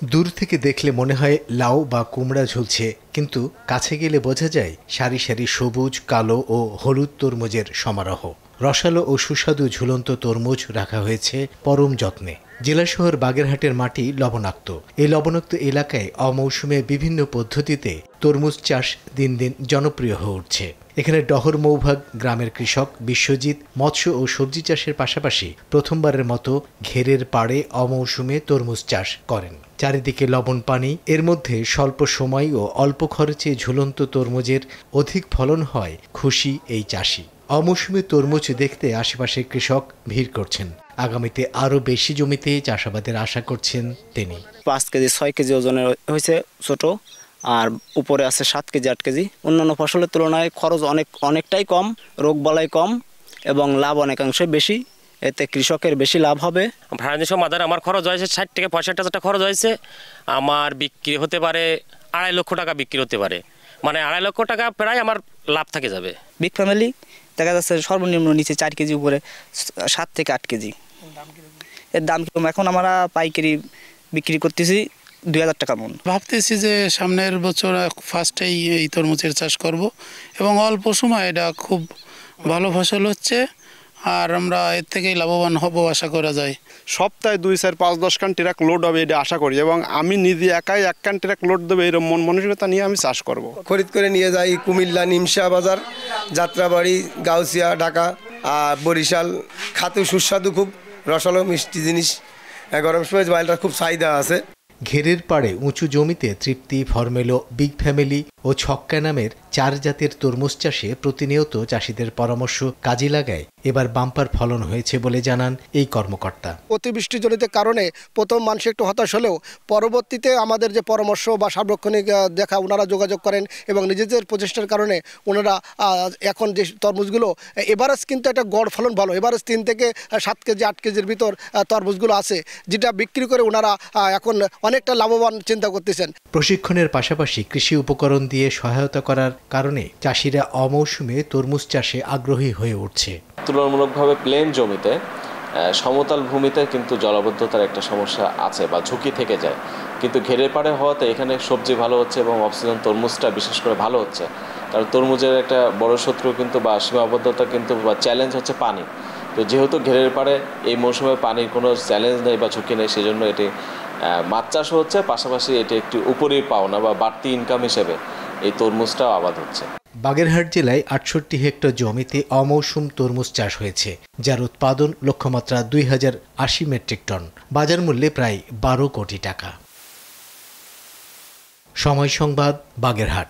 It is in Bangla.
দূর থেকে দেখলে মনে হয় লাউ বা কুমড়া ঝুলছে, কিন্তু কাছে গেলে বোঝা যায় সারি সারি সবুজ, কালো ও হলুদ তরমুজের সমারোহ। রসালো ও সুস্বাদু ঝুলন্ত তরমুজ রাখা হয়েছে পরম যত্নে। জেলা শহর বাগেরহাটের মাটি লবণাক্ত। এই লবণাক্ত এলাকায় অমৌসুমে বিভিন্ন পদ্ধতিতে তরমুজ চাষ দিন দিন জনপ্রিয় হয়ে উঠছে। এখানে ডহর মৌভাগ গ্রামের কৃষক বিশ্বজিৎ মৎস্য ও সবজি চাষের পাশাপাশি প্রথমবারের মতো ঘেরের পাড়ে অমৌসুমে তরমুজ চাষ করেন। চারিদিকে লবণ পানি, এর মধ্যে স্বল্প সময় ও অল্প খরচে ঝুলন্ত তরমুজের অধিক ফলন হয় খুশি এই চাষি। অমৌসুমে তরমুজ দেখতে আশেপাশে কৃষক ভিড় করছেন। আগামীতে আরও বেশি জমিতে চাষাবাদের আশা করছেন তিনি। 5 কেজি 6 কেজি ওজনের হয়েছে ছোট, আর উপরে আছে 7 কেজি 8 কেজি। অন্যান্য ফসলের তুলনায় খরচ অনেকটাই কম, রোগবালাই কম এবং লাভ অনেকাংশই বেশি। এতে কৃষকের বেশি লাভ হবে। ভাড়া নিয়ে মাদার আমার খরচ হয়েছে 60 থেকে 65,000 টাকা খরচ হয়েছে। আমার বিক্রি হতে পারে 2.5 লক্ষ টাকা বিক্রি হতে পারে, মানে 2.5 লক্ষ টাকা প্রায় আমার লাভ থেকে যাবে। বিগ ফ্যামিলি দেখা যাচ্ছে সর্বনিম্ন নিচে 4 কেজি, উপরে 7 থেকে 8 কেজি। এর দাম কম। এখন আমরা পাইকারি বিক্রি করতেছি 2000 টাকা মন। ভাবতেছি যে সামনের বছর ফার্স্টেই এই তরমুজের চাষ করব এবং অল্প সময় এটা খুব ভালো ফসল হচ্ছে, আর আমরা এর থেকেই লাভবান হব আশা করা যায়। সপ্তাহে 2, 4, 5, 10 খান ট্রাক লোড হবে এটা আশা করি, এবং আমি নিজে একাই 1 খান ট্রাক লোড দেবে এরকম মন মানসিকতা নিয়ে আমি চাষ করব। খরিদ করে নিয়ে যাই কুমিল্লা, নিমসা বাজার, যাত্রাবাড়ি, গাউসিয়া, ঢাকা, আর বরিশাল। খাতে সুস্বাদু, খুব রসালো মিষ্টি জিনিস। গরম সময় বাইলটা খুব চাহিদা আছে। ঘেরের পাড়ে উঁচু জমিতে তৃপ্তি, ফরমেলো, বিগ ফ্যামিলি ও ছক্কা নামের 4 জাতের তরমুজ চাষে প্রতিনিয়ত চাষিদের পরামর্শ কাজে লাগায় এবার বাম্পার ফলন হয়েছে বলে জানান এই কর্মকর্তা। অতিবৃষ্টিজনিত কারণে প্রথম মানুষ একটু হতাশ হলেও পরবর্তীতে আমাদের যে পরামর্শ বা সার্বক্ষণিক দেখা ওনারা যোগাযোগ করেন এবং নিজেদের প্রচেষ্টার কারণে ওনারা এখন যে তরমুজগুলো এভারেজ কিন্তু একটা গড় ফলন ভালো। এভারেজ 3 থেকে 7 কেজি 8 কেজির ভিতর তরমুজগুলো আছে, যেটা বিক্রি করে ওনারা এখন অনেকটা লাভবান চিন্তা করতেছেন। প্রশিক্ষণের পাশাপাশি কৃষি উপকরণ দিয়ে সহায়তা করার কারণে চাষিরা অমৌসুমে তরমুজ চাষে আগ্রহী হয়ে উঠছে। তুলনামূলকভাবে প্লেন জমিতে, সমতল ভূমিতে কিন্তু জলাবদ্ধতার একটা সমস্যা আছে বা ঝুঁকি থেকে যায়, কিন্তু ঘেরের পাড়ে হওয়াতে এখানে সবজি ভালো হচ্ছে এবং অক্সিজেন তরমুজটা বিশেষ করে ভালো হচ্ছে। কারণ তরমুজের একটা বড় শত্রু কিন্তু বা সীমাবদ্ধতা কিন্তু বা চ্যালেঞ্জ হচ্ছে পানি। তো যেহেতু ঘেরের পাড়ে এই মৌসুমে পানির কোনো চ্যালেঞ্জ নেই বা ঝুঁকি নেই, সেজন্য এটি মাছ চাষও হচ্ছে, পাশাপাশি এটি একটি উপরি পাওনা বা বাড়তি ইনকাম হিসেবে এই তরমুজটাও আবাদ হচ্ছে। বাগেরহাট জেলায় 68 হেক্টর জমিতে অমৌসুম তরমুজ চাষ হয়েছে, যার উৎপাদন লক্ষ্যমাত্রা 2080 মেট্রিক টন, বাজার মূল্যে প্রায় 12 কোটি টাকা। সময় সংবাদ, বাগেরহাট।